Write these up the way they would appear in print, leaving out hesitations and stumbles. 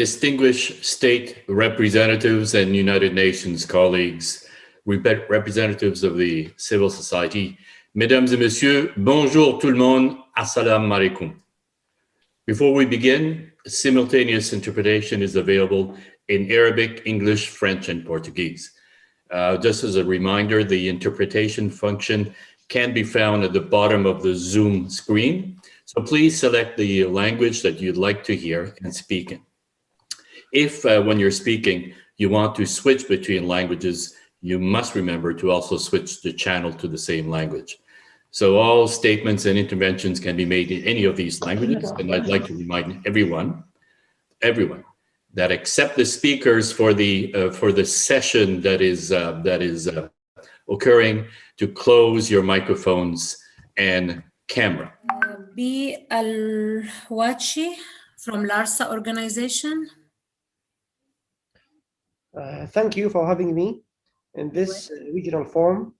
distinguished state representatives and United Nations colleagues, representatives of the civil society, Mesdames et Messieurs, bonjour tout le monde, assalamu alaikum. Before we begin, simultaneous interpretation is available in Arabic, English, French, and Portuguese. Just as a reminder, the interpretation function can be found at the bottom of the Zoom screen. So please select the language that you'd like to hear and speak in. If when you're speaking, you want to switch between languages, you must remember to also switch the channel to the same language. So all statements and interventions can be made in any of these languages. And I'd like to remind everyone that except the speakers for the session that is occurring, to close your microphones and camera. B. Al-Wachi from Larsa organization. Thank you for having me in this regional forum.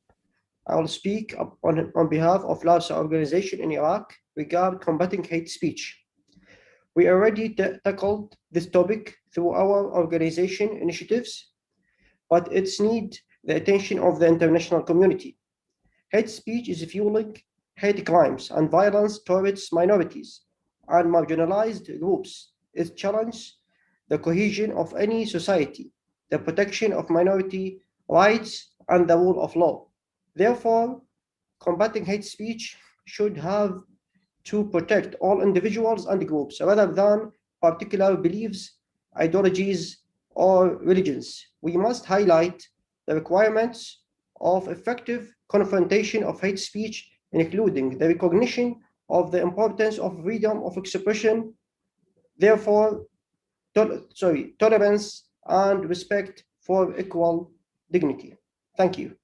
I will speak on behalf of Larsa organization in Iraq regarding combating hate speech. We already tackled this topic through our organization initiatives, but it's need the attention of the international community. Hate speech is fueling hate crimes and violence towards minorities and marginalized groups. It challenges the cohesion of any society, the protection of minority rights, and the rule of law. Therefore, combating hate speech should have to protect all individuals and groups rather than particular beliefs, ideologies, or religions. We must highlight the requirements of effective confrontation of hate speech, including the recognition of the importance of freedom of expression, therefore, tolerance and respect for equal dignity. Thank you.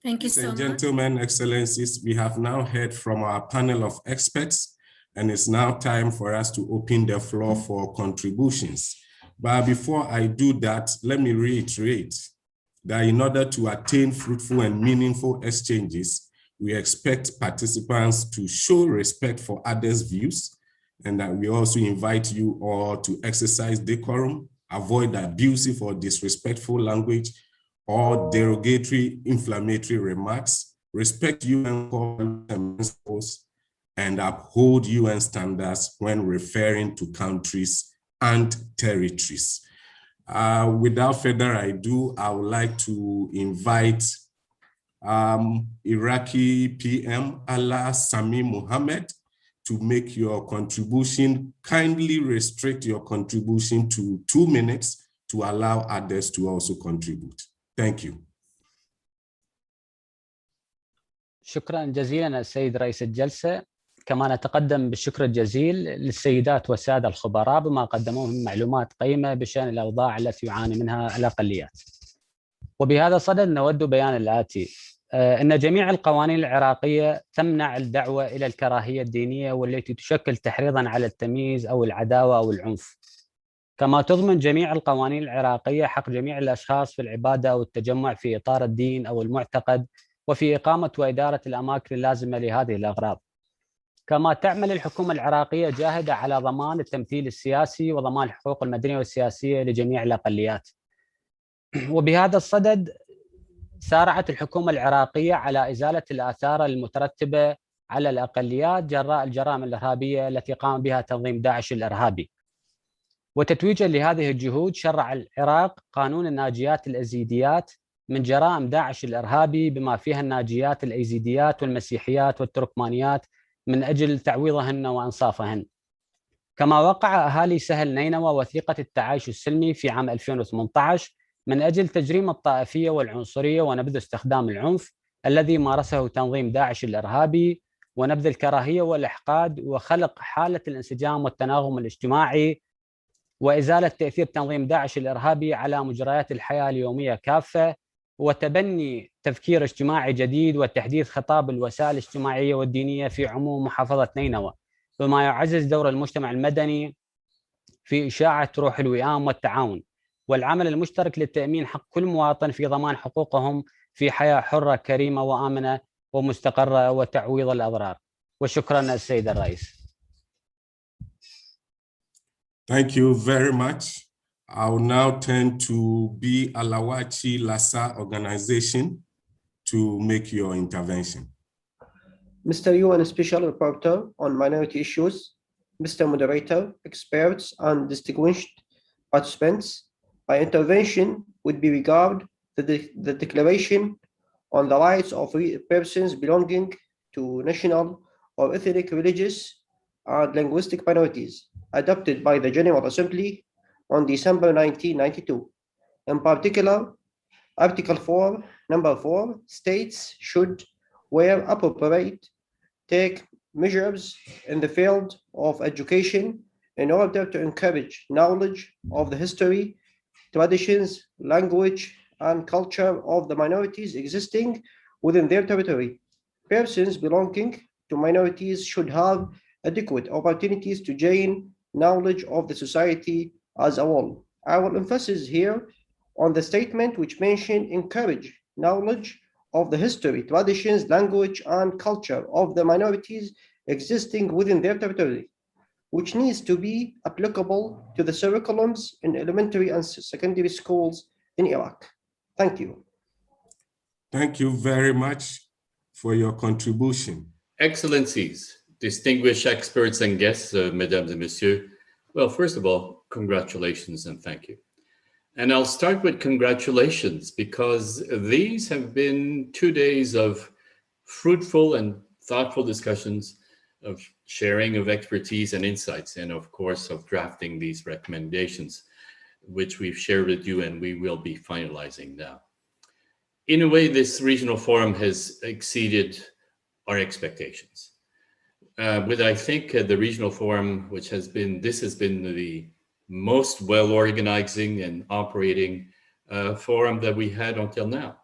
Thank you so much. Ladies and gentlemen, excellencies, we have now heard from our panel of experts, and it's now time for us to open the floor for contributions. But before I do that, let me reiterate that in order to attain fruitful and meaningful exchanges, we expect participants to show respect for others' views, and that we also invite you all to exercise decorum, avoid abusive or disrespectful language, or derogatory, inflammatory remarks, respect UN principles, and uphold UN standards when referring to countries and territories. Without further ado, I would like to invite Iraqi PM Allah Sami Mohammed to make your contribution. Kindly restrict your contribution to 2 minutes to allow others to also contribute. Thank you. شكرا جزيلا السيد رئيس الجلسة. كما نتقدم بالشكر الجزيل للسيدات والسادة الخبراء بما قدموه من معلومات قيمة بشأن الأوضاع التي يعاني منها الأقليات. وبهذا الصدد نود بيان الآتي: أن جميع القوانين العراقية تمنع الدعوة إلى الكراهية الدينية والتي تشكل تحريضاً على التمييز أو العداوة أو العنف. كما تضمن جميع القوانين العراقية حق جميع الأشخاص في العبادة أو التجمع في إطار الدين أو المعتقد وفي إقامة وإدارة الأماكن اللازمة لهذه الأغراض. كما تعمل الحكومة العراقية جاهدة على ضمان التمثيل السياسي وضمان الحقوق المدنية والسياسية لجميع الأقليات. وبهذا الصدد سارعت الحكومة العراقية على إزالة الآثار المترتبة على الأقليات جراء الجرائم الإرهابية التي قام بها تنظيم داعش الإرهابي. وتتويجا لهذه الجهود شرع العراق قانون الناجيات الأزيديات من جرائم داعش الإرهابي بما فيها الناجيات الأيزيديات والمسيحيات والتركمانيات من أجل تعويضهن وإنصافهن. كما وقع أهالي سهل نينوى وثيقة التعايش السلمي في عام 2018 من أجل تجريم الطائفية والعنصرية ونبذ استخدام العنف الذي مارسه تنظيم داعش الإرهابي ونبذ الكراهية والإحقاد وخلق حالة الانسجام والتناغم الاجتماعي وإزالة تأثير تنظيم داعش الإرهابي على مجريات الحياة اليومية كافة وتبني تفكير اجتماعي جديد وتحديث خطاب الوسائل الاجتماعية والدينية في عموم محافظة نينوى بما يعزز دور المجتمع المدني في إشاعة روح الوئام والتعاون والعمل المشترك للتأمين حق كل مواطن في ضمان حقوقهم في حياة حرة كريمة وآمنة ومستقرة وتعويض الأضرار. وشكرا السيد الرئيس. Thank you very much. I'll now turn to B. Alawachi Larsa organization to make your intervention. Mr. UN Special Rapporteur on Minority Issues, Mr. Moderator, experts, and distinguished participants, my intervention would be regarding the Declaration on the Rights of Persons Belonging to National or Ethnic, Religious, and Linguistic Minorities, adopted by the General Assembly on December 1992. In particular, Article 4, Number 4 states should, where appropriate, take measures in the field of education in order to encourage knowledge of the history, traditions, language, and culture of the minorities existing within their territory. Persons belonging to minorities should have adequate opportunities to gain knowledge of the society as a whole. I will emphasize here on the statement which mentioned encourage knowledge of the history, traditions, language, and culture of the minorities existing within their territory, which needs to be applicable to the curriculums in elementary and secondary schools in Iraq. Thank you. Thank you very much for your contribution. Excellencies, distinguished experts and guests, mesdames et messieurs. Well, first of all, congratulations and thank you. And I'll start with congratulations because these have been 2 days of fruitful and thoughtful discussions, of sharing of expertise and insights, and of course of drafting these recommendations, which we've shared with you and we will be finalizing now. In a way, this regional forum has exceeded our expectations. With, I think, the regional forum, this has been the most well-organizing and operating forum that we had until now.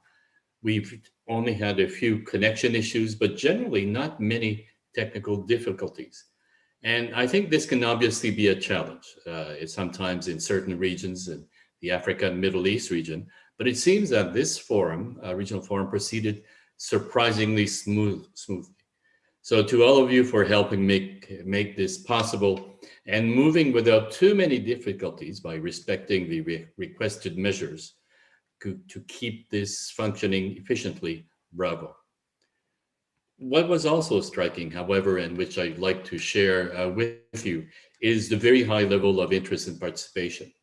We've only had a few connection issues, but generally not many technical difficulties. And I think this can obviously be a challenge. It's sometimes in certain regions in the Africa and Middle East region, but it seems that this forum, regional forum, proceeded surprisingly smoothly. So to all of you for helping make this possible and moving without too many difficulties by respecting the requested measures to keep this functioning efficiently, bravo. What was also striking, however, and which I'd like to share with you, is the very high level of interest and participation.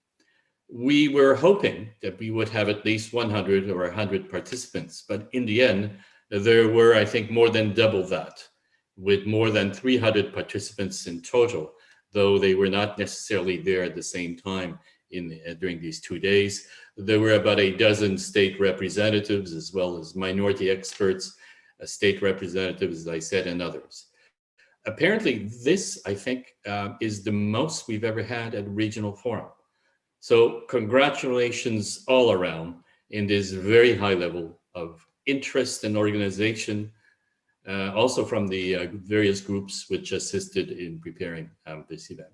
We were hoping that we would have at least 100 or 100 participants, but in the end, there were, I think, more than double that, with more than 300 participants in total, though they were not necessarily there at the same time during these 2 days. There were about a dozen state representatives, as well as minority experts, state representatives, as I said, and others. Apparently, this, I think, is the most we've ever had at a regional forum. So congratulations all around in this very high level of interest and organization, also from the various groups which assisted in preparing this event.